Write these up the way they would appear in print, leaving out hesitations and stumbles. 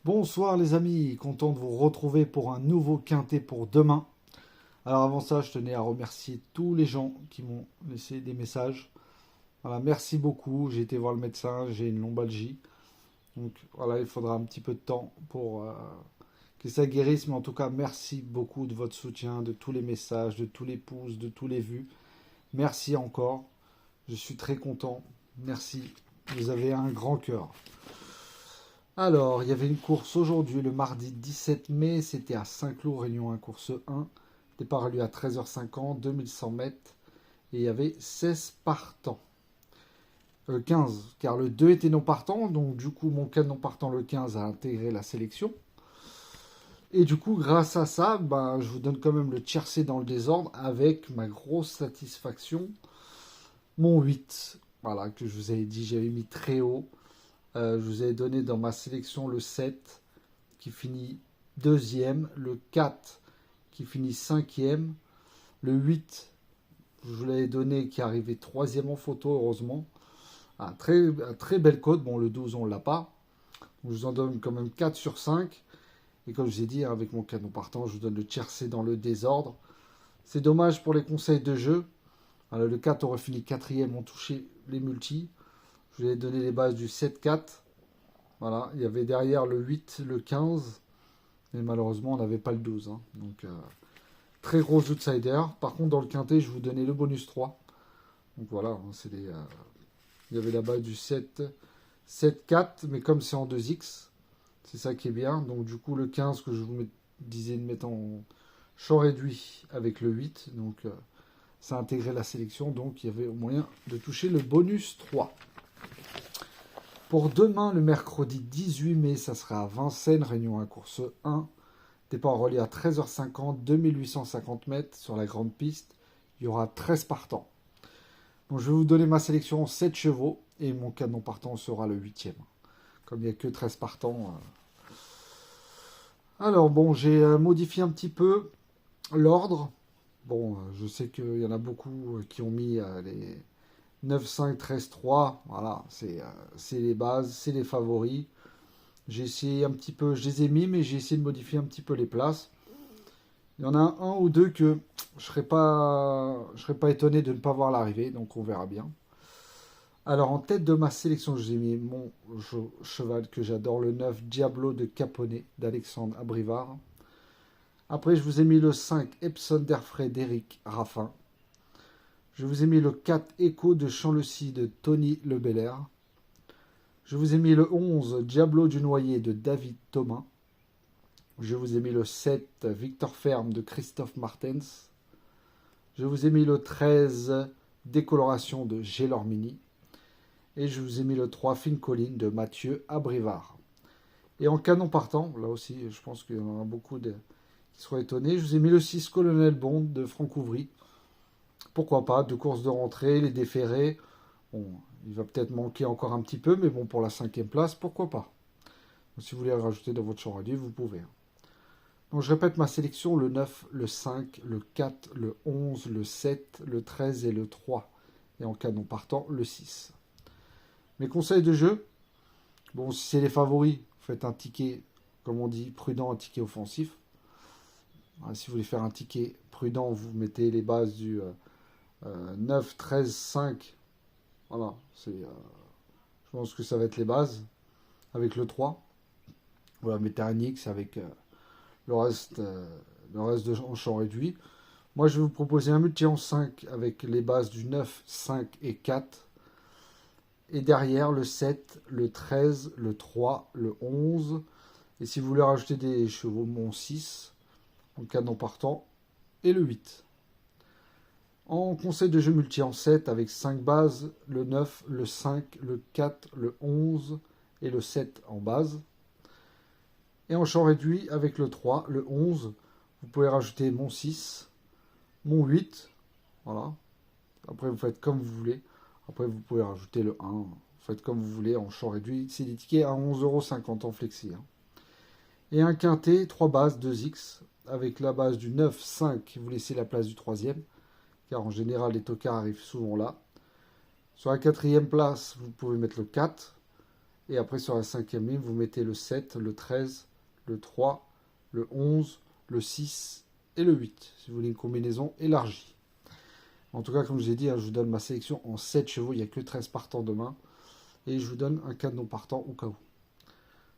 Bonsoir les amis, content de vous retrouver pour un nouveau quintet pour demain. Alors avant ça, je tenais à remercier tous les gens qui m'ont laissé des messages. Voilà, merci beaucoup, j'ai été voir le médecin, j'ai une lombalgie. Donc voilà, il faudra un petit peu de temps pour que ça guérisse, mais en tout cas, merci beaucoup de votre soutien, de tous les messages, de tous les pouces, de tous les vues. Merci encore, je suis très content. Merci, vous avez un grand cœur. Alors, il y avait une course aujourd'hui, le mardi 17 mai, c'était à Saint-Cloud, Réunion 1, course 1. Départ a lieu à 13h50, 2100 mètres, et il y avait 16 partants. 15, car le 2 était non partant, donc du coup, mon cas non partant, le 15, a intégré la sélection. Et du coup, grâce à ça, je vous donne quand même le tiercé dans le désordre, avec ma grosse satisfaction, mon 8. Voilà, que je vous avais dit, j'avais mis très haut. Je vous avais donné dans ma sélection le 7 qui finit deuxième, le 4 qui finit cinquième, le 8 je vous l'avais donné qui est arrivé troisième en photo heureusement. Un très belle cote, bon le 12 on ne l'a pas. Je vous en donne quand même 4 sur 5. Et comme je vous ai dit, avec mon canon partant, je vous donne le tiercé dans le désordre. C'est dommage pour les conseils de jeu. Alors, le 4 aurait fini quatrième, on touché les multis. Je vous ai donné les bases du 7-4. Voilà, il y avait derrière le 8, le 15. Mais malheureusement, on n'avait pas le 12. Donc, très gros outsider. Par contre, dans le quintet, je vous donnais le bonus 3. Donc voilà, il y avait la base du 7, 7-4. Mais comme c'est en 2x, c'est ça qui est bien. Donc du coup, le 15 que je vous disais de mettre en champ réduit avec le 8. Donc ça a intégré la sélection. Donc il y avait au moyen de toucher le bonus 3. Pour demain, le mercredi 18 mai, ça sera à Vincennes, Réunion 1, course 1. Départ relié à 13h50, 2850 mètres sur la grande piste. Il y aura 13 partants. Donc je vais vous donner ma sélection en 7 chevaux et mon canon partant sera le 8e. Comme il n'y a que 13 partants. Alors bon, j'ai modifié un petit peu l'ordre. Bon, je sais qu'il y en a beaucoup qui ont mis les 9, 5, 13, 3. Voilà, c'est les bases, c'est les favoris. J'ai essayé un petit peu, je les ai mis, mais j'ai essayé de modifier un petit peu les places. Il y en a un ou deux que je serais pas étonné de ne pas voir l'arrivée, donc on verra bien. Alors en tête de ma sélection, j'ai mis mon cheval que j'adore, le 9 Diablo de Caponnet d'Alexandre Abrivard. Après, je vous ai mis le 5 Epson d'Airfray d'Éric Raffin. Je vous ai mis le 4 Echo de Champ-le-Cy de Tony Lebelair. Je vous ai mis le 11 Diablo du Noyer de David Thomas. Je vous ai mis le 7 Victor Ferme de Christophe Martens. Je vous ai mis le 13 Décoloration de Gélormini. Et je vous ai mis le 3 Fine Colline de Mathieu Abrivard. Et en canon partant, là aussi je pense qu'il y en a beaucoup qui seront étonnés, je vous ai mis le 6 Colonel Bond de Franck Ouvry. Pourquoi pas, deux courses de rentrée, les déférés. Bon, il va peut-être manquer encore un petit peu, mais bon, pour la 5e place, pourquoi pas. Donc, si vous voulez le rajouter dans votre champ réduit, vous pouvez. Donc je répète ma sélection, le 9, le 5, le 4, le 11, le 7, le 13 et le 3. Et en canon partant, le 6. Mes conseils de jeu, bon, si c'est les favoris, faites un ticket, comme on dit, prudent, un ticket offensif. Si vous voulez faire un ticket prudent, vous mettez les bases du 9, 13, 5. Voilà, je pense que ça va être les bases, avec le 3. Voilà, mettez un X avec le reste, en champ réduit. Moi, je vais vous proposer un multi en 5 avec les bases du 9, 5 et 4. Et derrière, le 7, le 13, le 3, le 11. Et si vous voulez rajouter des chevaux, mon 6, en canon partant, et le 8. En conseil de jeu multi en 7 avec 5 bases, le 9, le 5, le 4, le 11 et le 7 en base. Et en champ réduit avec le 3, le 11, vous pouvez rajouter mon 6, mon 8. Voilà. Après, vous faites comme vous voulez. Après, vous pouvez rajouter le 1. Vous faites comme vous voulez en champ réduit. C'est des tickets à 11,50 € en flexi. Et un quintet, 3 bases, 2x. Avec la base du 9, 5, vous laissez la place du 3e. Car en général, les tocards arrivent souvent là. Sur la 4e place, vous pouvez mettre le 4. Et après, sur la cinquième ligne, vous mettez le 7, le 13, le 3, le 11, le 6 et le 8, si vous voulez une combinaison élargie. En tout cas, comme je vous ai dit, je vous donne ma sélection en 7 chevaux, il n'y a que 13 partants demain. Et je vous donne un cadeau partant au cas où.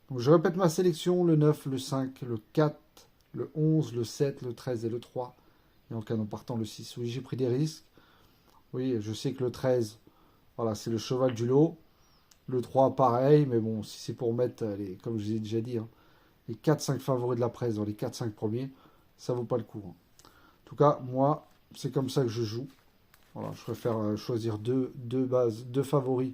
Donc je répète ma sélection, le 9, le 5, le 4, le 11, le 7, le 13 et le 3. Et en canon partant, le 6. Oui, j'ai pris des risques. Oui, je sais que le 13, voilà, c'est le cheval du lot. Le 3, pareil, mais bon, si c'est pour mettre, comme je vous ai déjà dit, les 4-5 favoris de la presse dans les 4-5 premiers, ça vaut pas le coup. En tout cas, moi, c'est comme ça que je joue. Voilà, je préfère choisir deux bases, deux favoris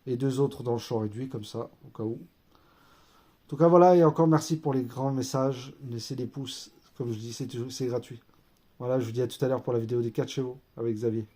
et deux autres dans le champ réduit, comme ça, au cas où. En tout cas, voilà, et encore merci pour les grands messages. Laissez des pouces, comme je dis, c'est gratuit. Voilà, je vous dis à tout à l'heure pour la vidéo des 4 chevaux avec Xavier.